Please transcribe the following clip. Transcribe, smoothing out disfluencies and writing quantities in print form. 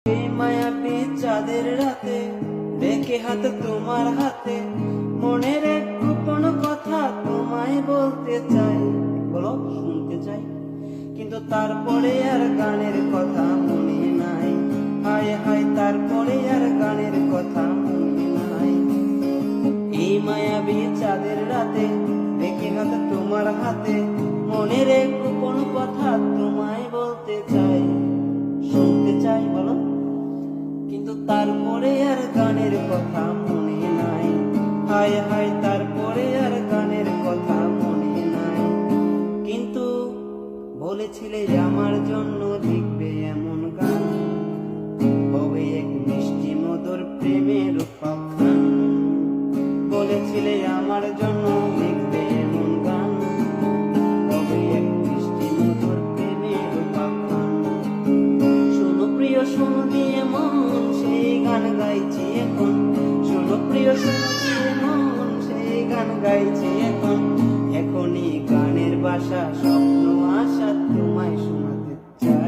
এই মায়াবী চাঁদের রাতে রেখে হাত তোমার হাতে মনের এক গোপন কথা তোমায় বলতে চাই, বলো শুনতে চাই, কিন্তু তারপরে আর গানের কথা মনে নাই। হায় হায় তারপরে আর গানের কথা মনে নাই। এই মায়াবী চাঁদের রাতে রেখে হাত তোমার হাতে মনের এক গোপন কথা তোমায় বলতে চাই, শুনতে চাই, বলো, কিন্তু তারপরে আর গানের কথা মনে নাই। হায় হায় তারপরে আর গানের কথা মনে নাই। কিন্তু বলেছিলে আমার জন্য লিখবে এমন গান, হবে এক মিষ্টি মধুর প্রেমের উপাখ্যান। বলেছিলে আমার জন্য লিখবে এমন গান, হবে এক মিষ্টি মধুর প্রেমের উপাখ্যান। শোনো প্রিয় শোনো দিয়ে মন সেই গান গাইছি এখন, শোনো প্রিয় শোনো দিয়ে মন সেই গান গাইছি এখন। এখনই গানের ভাষা সব